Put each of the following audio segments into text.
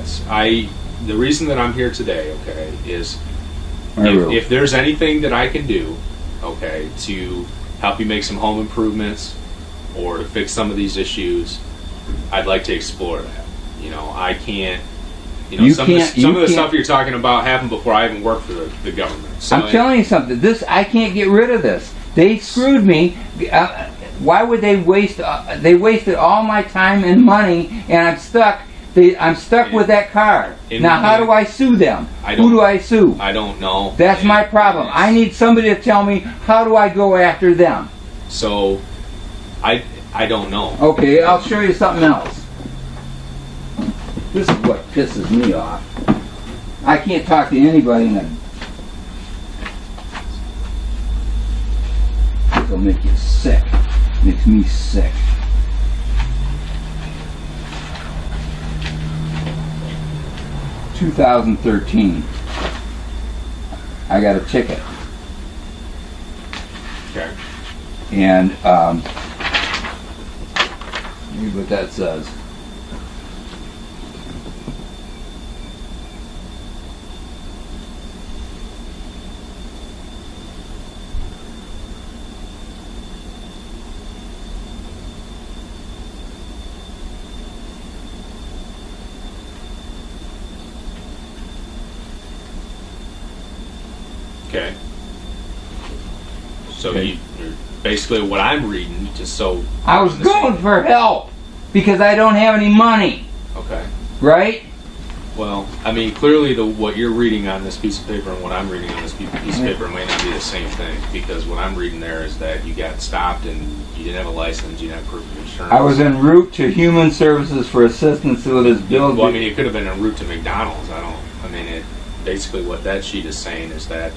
this. The reason that I'm here today, okay, is if there's anything that I can do, okay, to help you make some home improvements or to fix some of these issues, I'd like to explore that. I can't. Some of the stuff you're talking about happened before I even worked for the government. So I'm telling you something. I can't get rid of this. They screwed me. Why would they waste? They wasted all my time and money, and I'm stuck. I'm stuck with that car. Now, how do I sue them? Who do I sue? I don't know. That's my problem. I need somebody to tell me, how do I go after them? So, I don't know. Okay, I'll show you something else. This is what pisses me off. I can't talk to anybody in this will make you sick. Makes me sick. $2013. I got a ticket. Okay. And read what that says. Okay. So you're basically what I'm reading, just so... I was going for help because I don't have any money. Okay. Right? Well, I mean, clearly what you're reading on this piece of paper and what I'm reading on this piece of paper might not be the same thing, because what I'm reading there is that you got stopped and you didn't have a license, you didn't have proof of insurance. I was en route to Human Services for assistance with his bill. Well, I mean, it could have been en route to McDonald's. Basically what that sheet is saying is that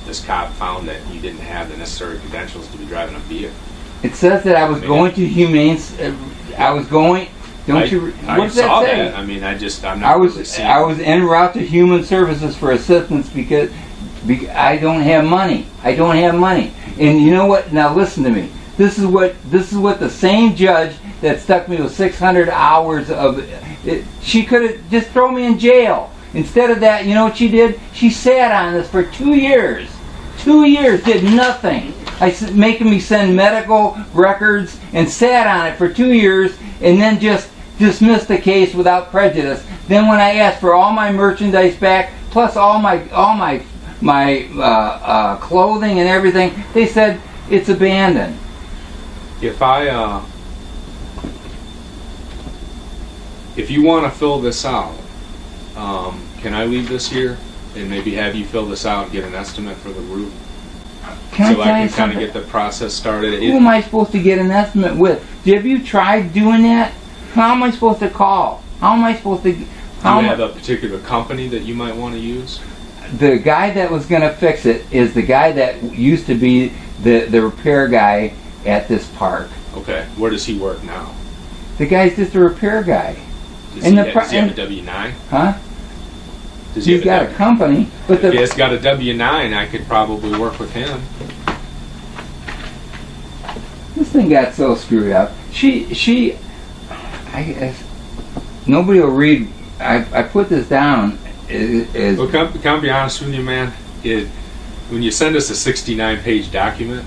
this cop found that you didn't have the necessary credentials to be driving a vehicle. It says that I was going to Humane. I was going. What does that say? That. I mean, I'm not. I was en route to Human Services for assistance because I don't have money. I don't have money. And you know what? Now listen to me. This is what the same judge that stuck me with 600 hours of it. She could have just thrown me in jail. Instead of that, you know what she did? She sat on this for 2 years. 2 years, did nothing. Making me send medical records and sat on it for 2 years, and then just dismissed the case without prejudice. Then when I asked for all my merchandise back, plus all my clothing and everything, they said it's abandoned. If you want to fill this out, can I leave this here and maybe have you fill this out and get an estimate for the roof? So I can kind of get the process started. Who am I supposed to get an estimate with? Have you tried doing that? How am I supposed to call? How am I supposed to... Do you have a particular company that you might want to use? The guy that was going to fix it is the guy that used to be the repair guy at this park. Okay. Where does he work now? The guy's just a repair guy. Does he have a W-9? Huh? He's got a company. But if he's got a W-9, I could probably work with him. This thing got so screwed up. Nobody will read. I put this down. Well, can be honest with you, man. When you send us a 69-page document,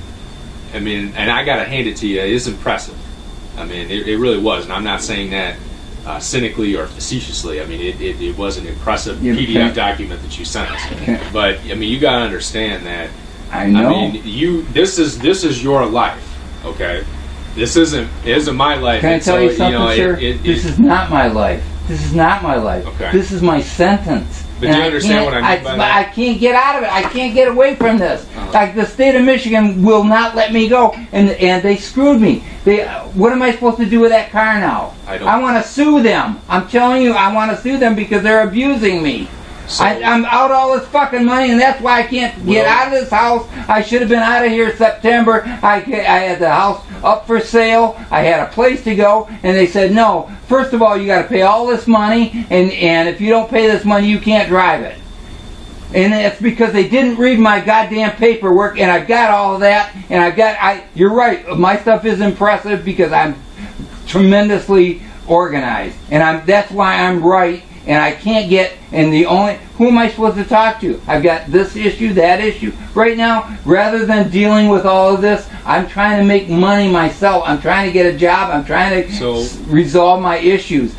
I mean, and I got to hand it to you, it is impressive. I mean, it really was. And I'm not saying that cynically or facetiously. I mean, it was an impressive PDF document that you sent us. Okay. But I mean, you got to understand that. I know. I mean, this is your life. Okay. This isn't my life. Can I tell you something, sir? This is not my life. This is not my life. Okay. This is my sentence. But do you understand what I mean by that? I can't get out of it. I can't get away from this. Like the state of Michigan will not let me go, and they screwed me. What am I supposed to do with that car now? I want to sue them. I'm telling you, I want to sue them because they're abusing me. So, I'm out all this fucking money, and that's why I can't get out of this house. I should have been out of here September. I had the house up for sale. I had a place to go, and they said, no, first of all, you got to pay all this money, and if you don't pay this money, you can't drive it. And it's because they didn't read my goddamn paperwork, and I've got all of that, and you're right, my stuff is impressive because I'm tremendously organized, and that's why I'm right. and I can't get, and who am I supposed to talk to? I've got this issue, that issue. Right now, rather than dealing with all of this, I'm trying to make money myself. I'm trying to get a job. I'm trying to resolve my issues.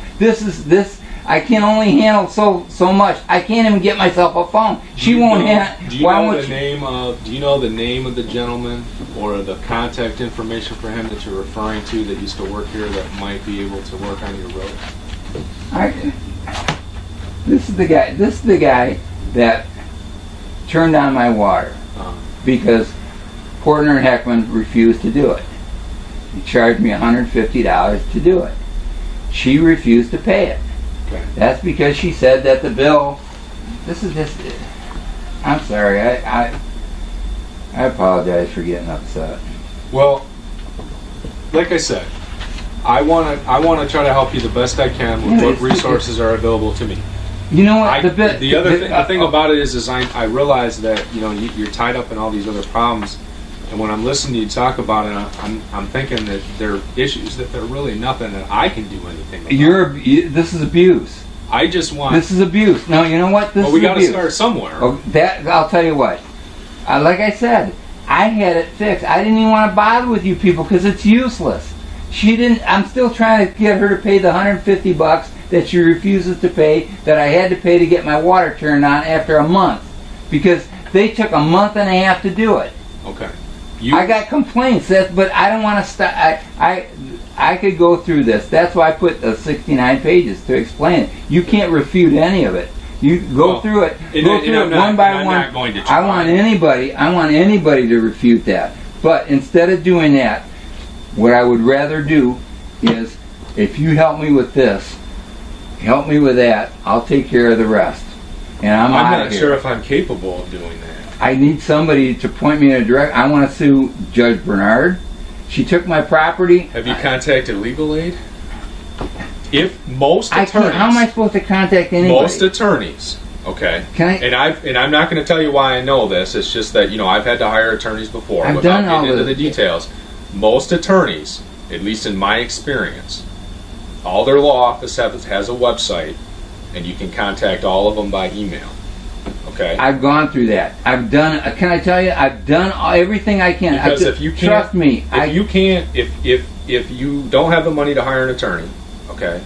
I can only handle so much. I can't even get myself a phone. She won't handle. Do you know the name of the gentleman or the contact information for him that you're referring to that used to work here that might be able to work on your road? This is the guy that turned on my water because Porter Heckman refused to do it. He charged me $150 to do it. She refused to pay it. Okay. That's because she said that the bill. I'm sorry. I apologize for getting upset. Well, like I said, I want to try to help you the best I can with what resources are available to me. You know what? The thing about it is I realize that you're tied up in all these other problems, and when I'm listening to you talk about it, I'm thinking that there are issues that they're really nothing that I can do anything about. This is abuse. I just want. This is abuse. No, you know what? We got to start somewhere. Oh, I'll tell you what. Like I said, I had it fixed. I didn't even want to bother with you people because it's useless. She didn't. I'm still trying to get her to pay the $150 that she refuses to pay, that I had to pay to get my water turned on after a month, because they took a month and a half to do it. Okay. I got complaints, but I don't want to stop. I could go through this. That's why I put the 69 pages to explain it. You can't refute any of it. You go through it. Go through it one by one. I want anybody to refute that. But instead of doing that, what I would rather do is, if you help me with this, help me with that, I'll take care of the rest. And I'm not sure if I'm capable of doing that. I need somebody to point me in a direction. I want to sue Judge Bernard. She took my property. Have you contacted legal aid? If most attorneys, how am I supposed to contact anybody? Most attorneys, okay. Can I? And I'm not going to tell you why I know this. It's just that I've had to hire attorneys before. I've without done all getting into the details. Most attorneys, at least in my experience, all their law office has a website, and you can contact all of them by email. Okay. I've gone through that. I've done. Can I tell you? I've done everything I can. Because if you can't, trust me, if you don't have the money to hire an attorney, okay,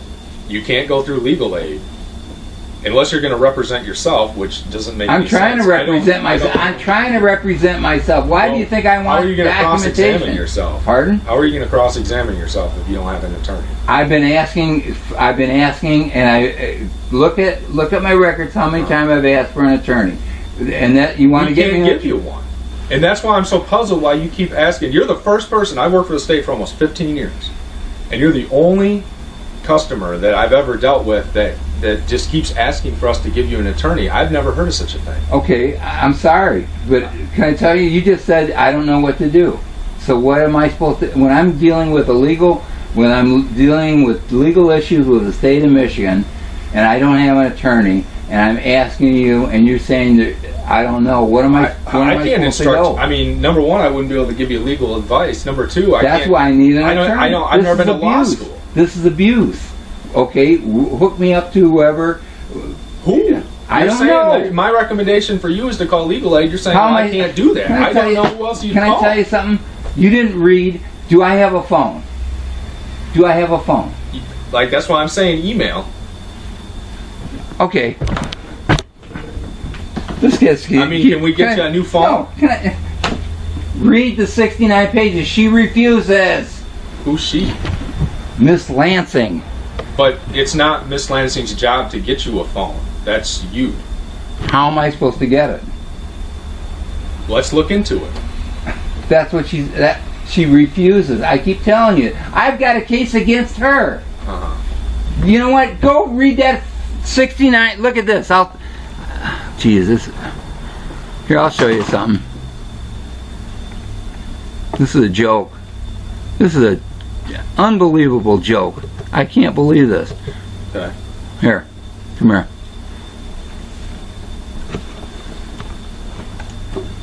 you can't go through legal aid unless you're going to represent yourself, which doesn't make any sense. I'm trying to represent myself. I'm trying to represent myself. Why do you think I want documentation? How are you going to cross-examine yourself? Pardon? How are you going to cross-examine yourself if you don't have an attorney? I've been asking, and I look at my records. How many times I've asked for an attorney, and that you want to get me? We can't give you one, and that's why I'm so puzzled. Why you keep asking? You're the first person. I worked for the state for almost 15 years, and you're the only customer that I've ever dealt with that just keeps asking for us to give you an attorney. I've never heard of such a thing. Okay, I'm sorry, but can I tell you? You just said I don't know what to do. So what am I supposed to? When I'm dealing with legal issues with the state of Michigan, and I don't have an attorney, and I'm asking you, and you're saying that I don't know. What am I? I can't instruct. I mean, number one, I wouldn't be able to give you legal advice. Number two, that's why I need an attorney. I know. I've never been to law school. This is abuse. Okay, hook me up to whoever. Who? I don't know. My recommendation for you is to call legal aid. You're saying I can't do that. I don't know who else you call. Can I tell you something? You didn't read. Do I have a phone? Do I have a phone? Like, that's why I'm saying email. Okay. This gets. Can we get you a new phone? No. Can I read the 69 pages? She refuses. Who's she? Miss Lansing. But it's not Miss Lansing's job to get you a phone. That's you. How am I supposed to get it? Let's look into it. That's what she refuses. I keep telling you. I've got a case against her. Uh-huh. You know what? Go read that 69. Look at this. Jesus. Here, I'll show you something. This is a joke. This is an unbelievable joke. I can't believe this. Okay. Here. Come here.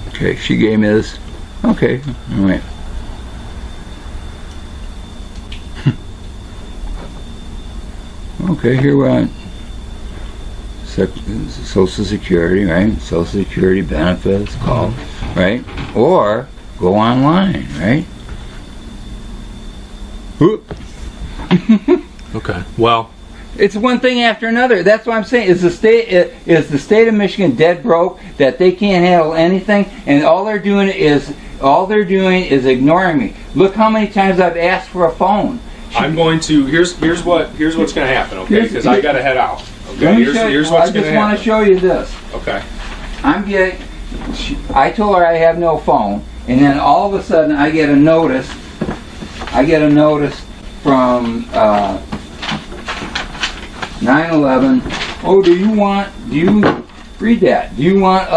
Okay, she gave me this. Okay, wait. Okay, here we are. Social Security, right? Social Security benefits, call, right? Or go online, right? Okay. Well, it's one thing after another. That's what I'm saying. Is the state of Michigan dead broke that they can't handle anything, and all they're doing is ignoring me? Look how many times I've asked for a phone. I'm going to. Here's what's going to happen. Okay, because I got to head out. Okay. Here's what's going to happen. I just want to show you this. Okay. I told her I have no phone, and then all of a sudden I get a notice. From 9/11. Oh, do you read that? Do you want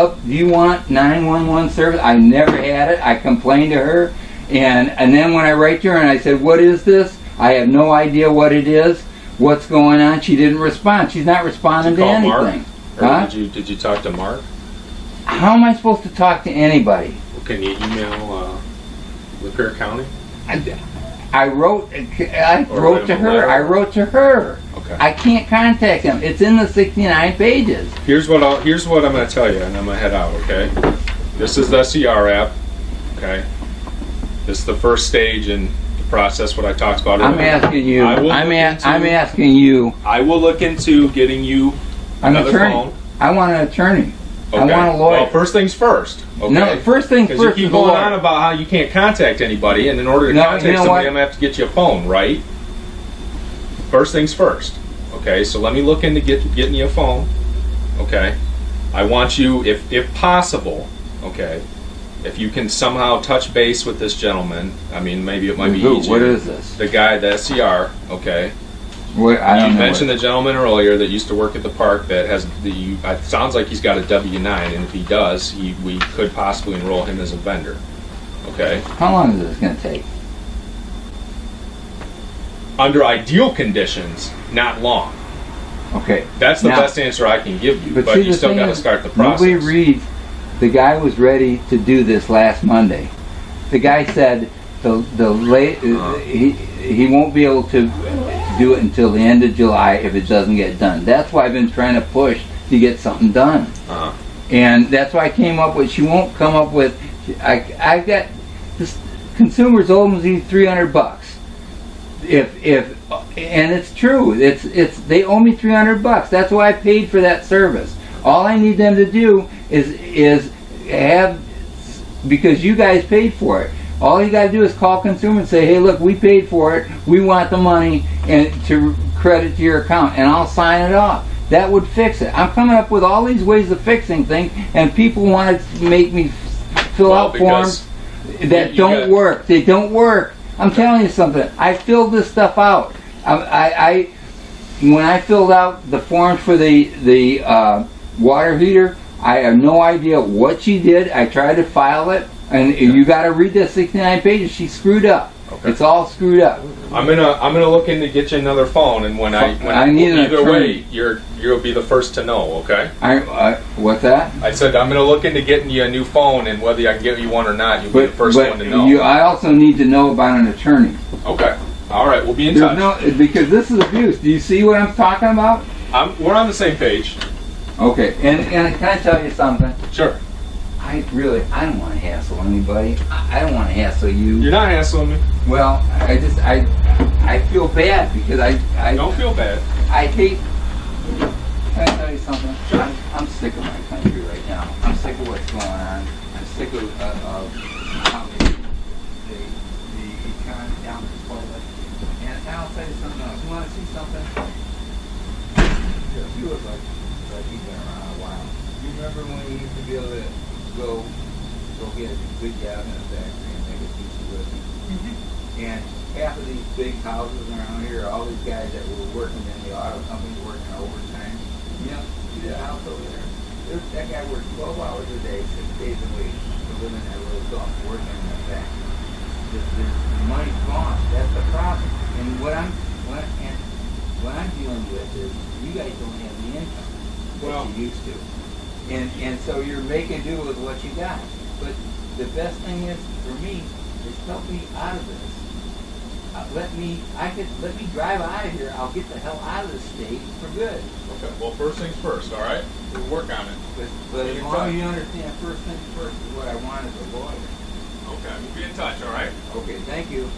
911 service? I never had it. I complained to her, and then when I write to her and I said, "What is this? I have no idea what it is. What's going on?" She didn't respond. She's not responding to anything. Mark? Or did you talk to Mark? How am I supposed to talk to anybody? Well, can you email Lapeer County? I wrote to her. Okay. I can't contact them. It's in the 69 pages. Here's what I'm going to tell you, and I'm going to head out. Okay. This is the SCR app. Okay. This is the first stage in the process. What I talked about. I'm asking you. I'm asking you. I will look into getting you another phone. I want an attorney. Okay. I want a lawyer. Well, first things first. Okay? No, first things first. Because you keep going on about how you can't contact anybody, and in order to contact somebody, I'm going to have to get you a phone, right? First things first. Okay, so let me look into getting you a phone. Okay, I want you, if possible, okay, if you can somehow touch base with this gentleman. I mean, maybe it might be easier. What is this? The guy, the SCR. Okay. You mentioned the gentleman earlier that used to work at the park that has it sounds like he's got a W-9, and if he does, we could possibly enroll him as a vendor. Okay. How long is this going to take? Under ideal conditions, not long. Okay. That's the best answer I can give you, but you still got to start the process. Nobody reads. The guy was ready to do this last Monday. The guy said he won't be able to do it until the end of July if it doesn't get done. That's why I've been trying to push to get something done. Uh-huh. And that's why I came up with, she won't come up with, I've got, this consumers owe them $300. And it's true, they owe me $300. That's why I paid for that service. All I need them to do is have, because you guys paid for it. All you got to do is call consumer and say, "Hey, look, we paid for it. We want the money and to credit to your account," and I'll sign it off. That would fix it. I'm coming up with all these ways of fixing things, and people want to make me fill out forms that don't work. They don't work. I'm telling you something. I filled this stuff out. When I filled out the forms for the water heater, I have no idea what she did. I tried to file it. And you got to read the 69 pages. She screwed up. Okay. It's all screwed up. I'm gonna look in to get you another phone, and when I need either way, you'll be the first to know. Okay. What's that? I said I'm gonna look into getting you a new phone, and whether I can get you one or not, you'll be the first one to know. I also need to know about an attorney. Okay. All right. We'll be in touch. Because this is abuse. Do you see what I'm talking about? We're on the same page. Okay. And can I tell you something? Sure. I don't want to hassle anybody. I don't want to hassle you. You're not hassling me. Well, I feel bad because I don't feel bad. I hate. Can I tell you something? Sure. I'm sick of my country right now. I'm sick of what's going on. I'm sick of how the economy down the toilet. And I'll tell you something else. You want to see something? You look like you've been around a while. You remember when you used to be able to go get a good job in a factory and make a piece of living. Mm-hmm. And half of these big houses around here, all these guys that were working in the auto companies working overtime. You know, see that house over there? That guy worked 12 hours a day, 6 days a week to live in that little dump working in that factory. The money's gone. That's the problem. And what I'm dealing with is you guys don't have the income that you used to. And so you're making do with what you got. But the best thing is, for me, is help me out of this. let me drive out of here. I'll get the hell out of the state for good. Okay. Well, first things first. All right. We'll work on it. But as long as you understand, first things first is what I want as a lawyer. Okay. We'll be in touch. All right. Okay. Thank you.